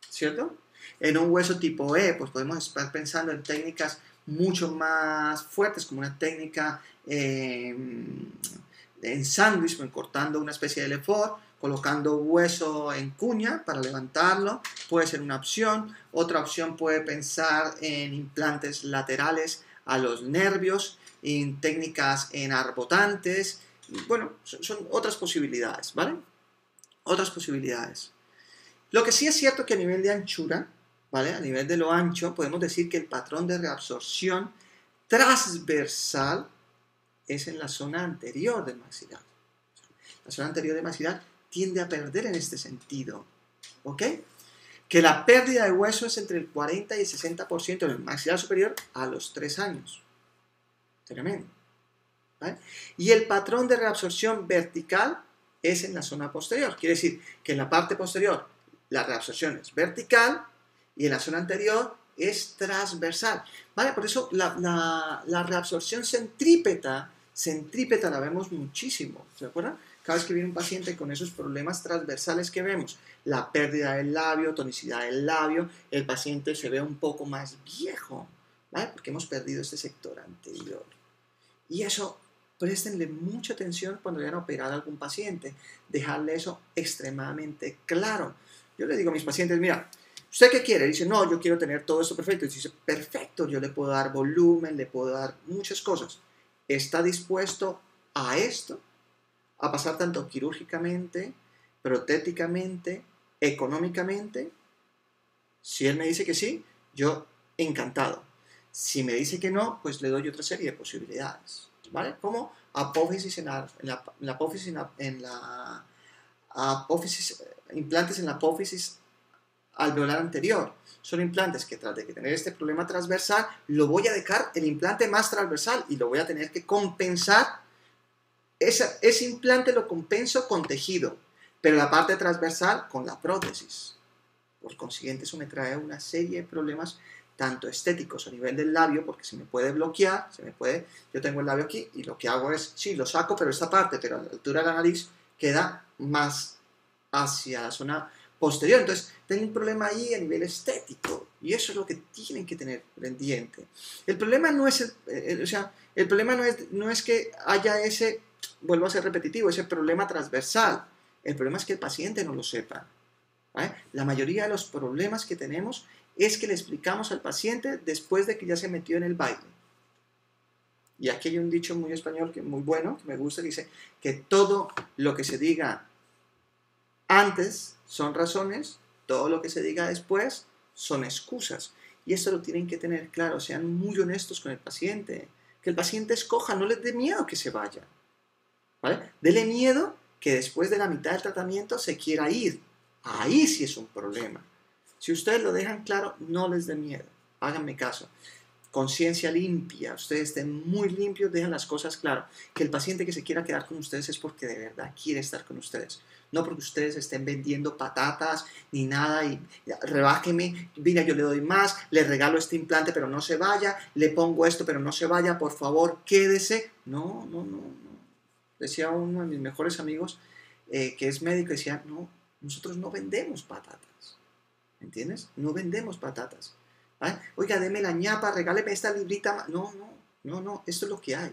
¿cierto? En un hueso tipo E, pues podemos estar pensando en técnicas mucho más fuertes, como una técnica en sándwich, cortando una especie de Lefort, colocando hueso en cuña para levantarlo, puede ser una opción. Otra opción puede pensar en implantes laterales a los nervios, en técnicas en arbotantes. Bueno, son otras posibilidades, ¿vale? Otras posibilidades. Lo que sí es cierto que a nivel de anchura, ¿vale? A nivel de lo ancho, podemos decir que el patrón de reabsorción transversal es en la zona anterior del maxilar. La zona anterior del maxilar tiende a perder en este sentido, ¿ok? Que la pérdida de hueso es entre el 40 y el 60% en el maxilar superior a los 3 años. Tremendo, ¿vale? Y el patrón de reabsorción vertical es en la zona posterior. Quiere decir que en la parte posterior la reabsorción es vertical y en la zona anterior es transversal, ¿vale? Por eso la reabsorción centrípeta la vemos muchísimo, ¿se acuerdan? Cada vez que viene un paciente con esos problemas transversales que vemos, la pérdida del labio, tonicidad del labio, el paciente se ve un poco más viejo, ¿vale? Porque hemos perdido este sector anterior. Y eso, préstenle mucha atención cuando vayan a operar a algún paciente, dejarle eso extremadamente claro. Yo le digo a mis pacientes, mira, ¿usted qué quiere? Dice, no, yo quiero tener todo esto perfecto. Y dice, perfecto, yo le puedo dar volumen, le puedo dar muchas cosas. ¿Está dispuesto a esto? A pasar tanto quirúrgicamente, protéticamente, económicamente. Si él me dice que sí, yo encantado. Si me dice que no, pues le doy otra serie de posibilidades, ¿vale? Como apófisis implantes en la apófisis alveolar anterior. Son implantes que tras de que tener este problema transversal, lo voy a dejar el implante más transversal y lo voy a tener que compensar. Ese implante lo compenso con tejido, pero la parte transversal con la prótesis. Por consiguiente, eso me trae una serie de problemas tanto estéticos a nivel del labio, porque se me puede bloquear, yo tengo el labio aquí y lo que hago es, sí, lo saco, pero esta parte, pero a la altura de la nariz queda más hacia la zona posterior. Entonces, tengo un problema ahí a nivel estético y eso es lo que tienen que tener pendiente. El problema no es, el problema no es que haya ese, vuelvo a ser repetitivo, ese problema transversal. El problema es que el paciente no lo sepa. ¿Vale? La mayoría de los problemas que tenemos es que le explicamos al paciente después de que ya se metió en el baile. Y aquí hay un dicho muy español, muy bueno, que me gusta, que dice que todo lo que se diga antes son razones, todo lo que se diga después son excusas. Y esto lo tienen que tener claro, sean muy honestos con el paciente. Que el paciente escoja, no les dé miedo que se vaya. ¿Vale? Dele miedo que después de la mitad del tratamiento se quiera ir. Ahí sí es un problema. Si ustedes lo dejan claro, no les dé miedo. Háganme caso. Conciencia limpia. Ustedes estén muy limpios, dejan las cosas claras. Que el paciente que se quiera quedar con ustedes es porque de verdad quiere estar con ustedes. No porque ustedes estén vendiendo patatas ni nada y rebájeme, mira, yo le doy más, le regalo este implante pero no se vaya, le pongo esto pero no se vaya, por favor, quédese. No. Decía uno de mis mejores amigos que es médico, decía, no, nosotros no vendemos patatas. ¿Entiendes? No vendemos patatas. ¿Vale? Oiga, deme la ñapa, regáleme esta librita. No, esto es lo que hay.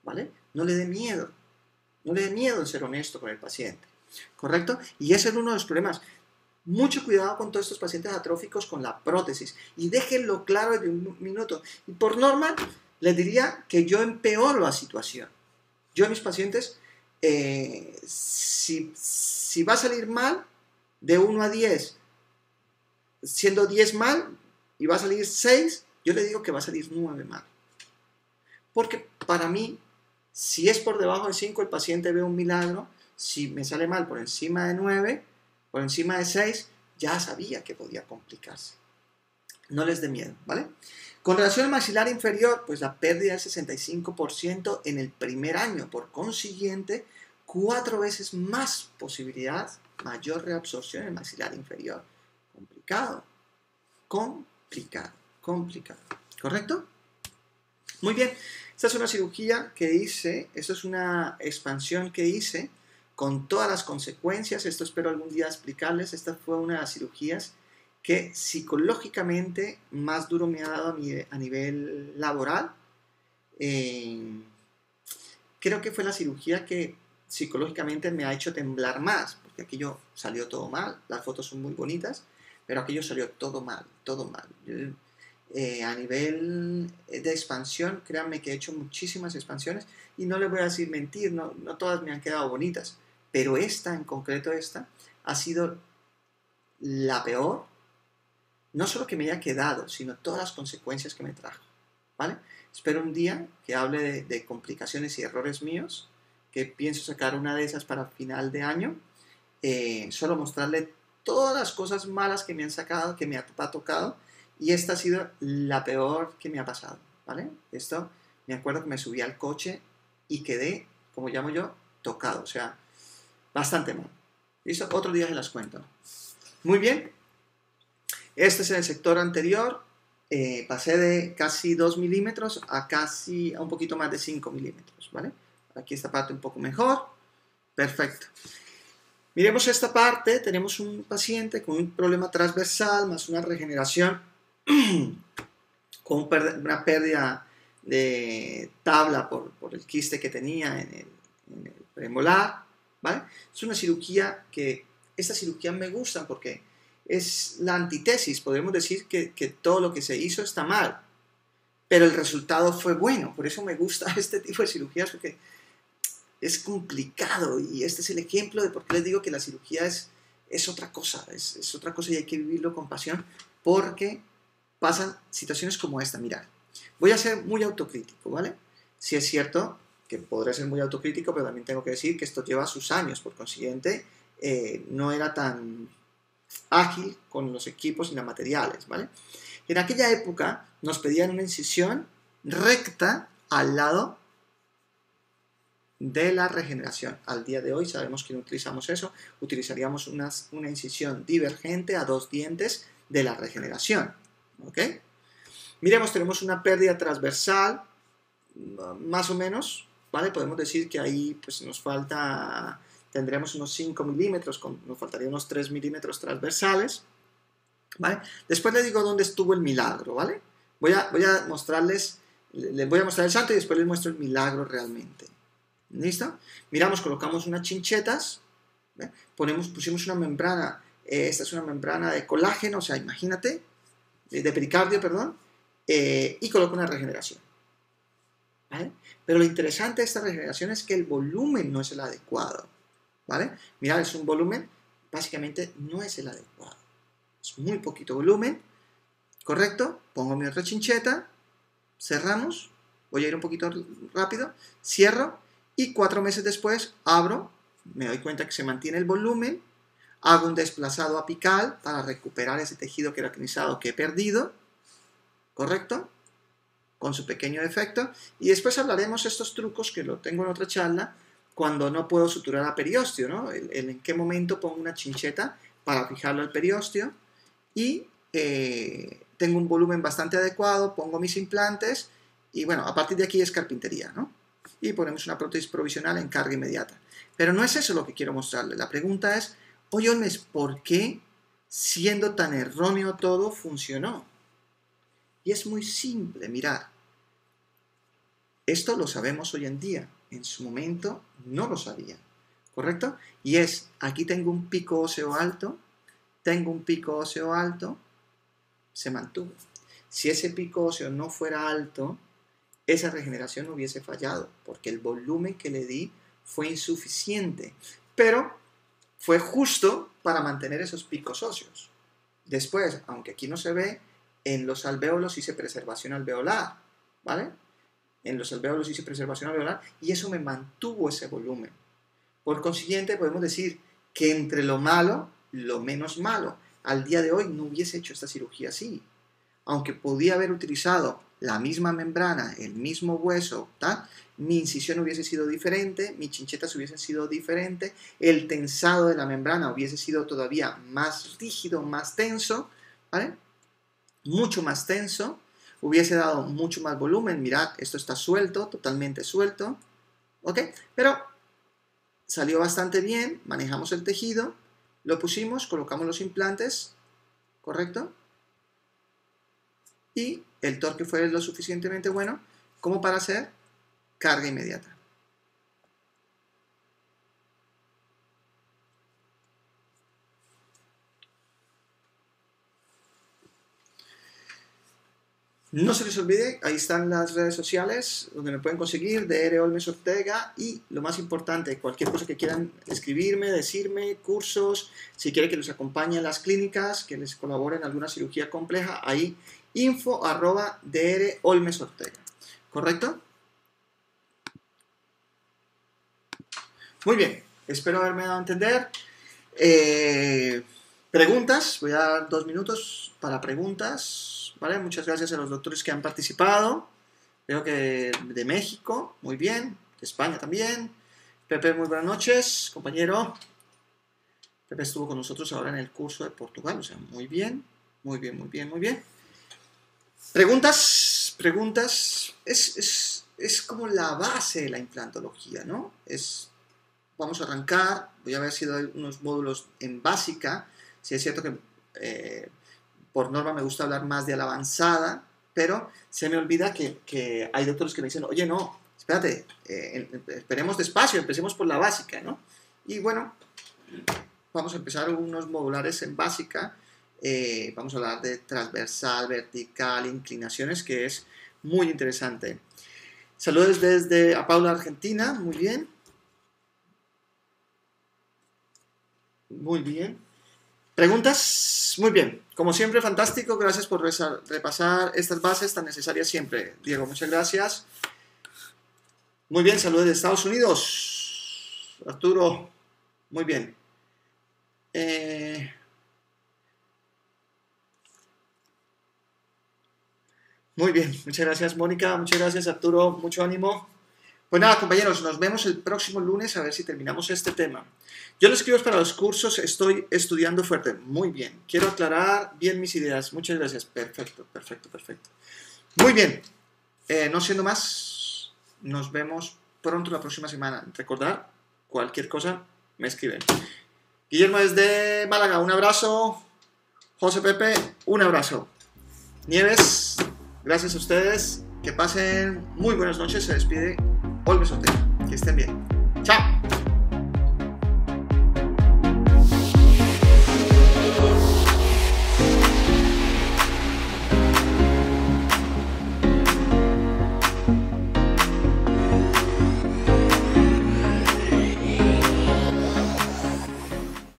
¿Vale? No le dé miedo. No le dé miedo en ser honesto con el paciente. ¿Correcto? Y ese es uno de los problemas. Mucho cuidado con todos estos pacientes atróficos con la prótesis. Y déjenlo claro desde un minuto. Y por norma, les diría que yo empeoro la situación. Yo a mis pacientes, si va a salir mal, de 1 a 10, siendo 10 mal y va a salir 6, yo le digo que va a salir 9 mal. Porque para mí, si es por debajo de 5, el paciente ve un milagro. Si me sale mal por encima de 9, por encima de 6, ya sabía que podía complicarse. No les dé miedo, ¿vale? Con relación al maxilar inferior, pues la pérdida es 65% en el primer año. Por consiguiente, 4 veces más posibilidad, mayor reabsorción en el maxilar inferior. Complicado. ¿Correcto? Muy bien. Esta es una cirugía que hice, esto es una expansión que hice con todas las consecuencias. Esto espero algún día explicarles. Esta fue una de las cirugías que psicológicamente más duro me ha dado a nivel laboral. Creo que fue la cirugía que psicológicamente me ha hecho temblar más, porque aquello salió todo mal. Las fotos son muy bonitas, pero aquello salió todo mal. A nivel de expansión, créanme que he hecho muchísimas expansiones y no les voy a decir mentir, no todas me han quedado bonitas, pero esta, en concreto esta, ha sido la peor, no solo que me haya quedado, sino todas las consecuencias que me trajo, ¿vale? Espero un día que hable de complicaciones y errores míos, que pienso sacar una de esas para final de año, solo mostrarle todas las cosas malas que me han sacado, que me ha tocado, y esta ha sido la peor que me ha pasado, ¿vale? Esto, me acuerdo que me subí al coche y quedé, como llamo yo, tocado, o sea, bastante mal. ¿Listo? Otro día se las cuento. Muy bien. Este es en el sector anterior. Pasé de casi 2 milímetros a un poquito más de 5 milímetros, ¿vale? Aquí esta parte un poco mejor. Perfecto. Miremos esta parte. Tenemos un paciente con un problema transversal más una regeneración con una pérdida de tabla por el quiste que tenía en el premolar, ¿vale? Es una cirugía que, esta cirugía me gusta porque es la antítesis. Podemos decir que todo lo que se hizo está mal, pero el resultado fue bueno. Por eso me gusta este tipo de cirugías, porque es complicado y este es el ejemplo de por qué les digo que la cirugía es otra cosa, es otra cosa y hay que vivirlo con pasión, porque pasan situaciones como esta. Mirad, voy a ser muy autocrítico, ¿vale? Sí es cierto que podré ser muy autocrítico, pero también tengo que decir que esto lleva sus años, por consiguiente, no era tan ágil con los equipos y los materiales, ¿vale? En aquella época nos pedían una incisión recta al lado de la regeneración. Al día de hoy sabemos que no utilizamos eso, utilizaríamos una incisión divergente a 2 dientes de la regeneración, ¿ok? Miremos, tenemos una pérdida transversal, más o menos, ¿vale? Podemos decir que ahí pues nos falta, tendremos unos 5 milímetros, nos faltaría unos 3 milímetros transversales, ¿vale? Después les digo dónde estuvo el milagro, ¿vale? Voy a mostrarles, les voy a mostrar el santo y después les muestro el milagro realmente. ¿Listo? Miramos, colocamos unas chinchetas, ¿ve? Pusimos una membrana, esta es una membrana de colágeno, o sea, imagínate, de pericardio, perdón, y coloco una regeneración. ¿Vale? Pero lo interesante de esta regeneración es que el volumen no es el adecuado, ¿vale? Mirad, es un volumen, básicamente no es el adecuado. Es muy poquito volumen, ¿correcto? Pongo mi otra chincheta, cerramos, voy a ir un poquito rápido, cierro, y 4 meses después abro, me doy cuenta que se mantiene el volumen, hago un desplazado apical para recuperar ese tejido queratinizado que he perdido, ¿correcto? Con su pequeño defecto, y después hablaremos estos trucos que lo tengo en otra charla, cuando no puedo suturar a periósteo, ¿no? En qué momento pongo una chincheta para fijarlo al periósteo, y tengo un volumen bastante adecuado, pongo mis implantes, y bueno, a partir de aquí es carpintería, ¿no? Y ponemos una prótesis provisional en carga inmediata. Pero no es eso lo que quiero mostrarles. La pregunta es, oye, Olmes, ¿por qué, siendo tan erróneo todo, funcionó? Y es muy simple, mirad. Esto lo sabemos hoy en día. En su momento no lo sabían, ¿correcto? Y es, aquí tengo un pico óseo alto, se mantuvo. Si ese pico óseo no fuera alto, esa regeneración no hubiese fallado, porque el volumen que le di fue insuficiente, pero fue justo para mantener esos picos óseos. Después, aunque aquí no se ve, en los alvéolos hice preservación alveolar, ¿vale? En los alvéolos hice preservación alveolar y eso me mantuvo ese volumen. Por consiguiente, podemos decir que entre lo malo, lo menos malo. Al día de hoy no hubiese hecho esta cirugía así. Aunque podía haber utilizado la misma membrana, el mismo hueso, tal, mi incisión hubiese sido diferente, mis chinchetas hubiesen sido diferentes, el tensado de la membrana hubiese sido todavía más rígido, más tenso, ¿vale? Mucho más tenso, hubiese dado mucho más volumen. Mirad, esto está suelto, totalmente suelto, ¿ok? Pero salió bastante bien, manejamos el tejido, lo pusimos, colocamos los implantes, ¿correcto? Y el torque fue lo suficientemente bueno como para hacer carga inmediata. No se les olvide, ahí están las redes sociales donde me pueden conseguir, DR Olmes Ortega, y lo más importante, cualquier cosa que quieran escribirme, decirme, cursos, si quieren que los acompañe en las clínicas, que les colabore en alguna cirugía compleja, ahí info@drolmesortega, ¿correcto? Muy bien, espero haberme dado a entender. Preguntas, voy a dar 2 minutos para preguntas, ¿vale? Muchas gracias a los doctores que han participado. Veo que de México, muy bien, de España también. Pepe, muy buenas noches, compañero. Pepe estuvo con nosotros ahora en el curso de Portugal, o sea, muy bien, muy bien, muy bien, muy bien. Preguntas, es como la base de la implantología, ¿no? Vamos a arrancar, voy a ver si doy unos módulos en básica. Sí es cierto que por norma me gusta hablar más de la avanzada, pero se me olvida que hay doctores que me dicen, oye, no, espérate, esperemos despacio, empecemos por la básica, ¿no? Y bueno, vamos a empezar unos modulares en básica. Vamos a hablar de transversal, vertical, inclinaciones, que es muy interesante. Saludos desde a Paula, Argentina, muy bien. Muy bien. ¿Preguntas? Muy bien. Como siempre, fantástico. Gracias por repasar estas bases tan necesarias siempre. Diego, muchas gracias. Muy bien, saludos de Estados Unidos. Arturo, muy bien. Muy bien, muchas gracias, Mónica. Muchas gracias, Arturo. Mucho ánimo. Pues nada, compañeros, nos vemos el próximo lunes a ver si terminamos este tema. Yo lo escribo para los cursos, estoy estudiando fuerte. Muy bien, quiero aclarar bien mis ideas. Muchas gracias. Perfecto, perfecto, perfecto. Muy bien. No siendo más, nos vemos pronto la próxima semana. Recordad, cualquier cosa, me escriben. Guillermo desde Málaga, un abrazo. José Pepe, un abrazo. Nieves, gracias a ustedes. Que pasen muy buenas noches. Se despide Olmes Hotel. Que estén bien. Chao.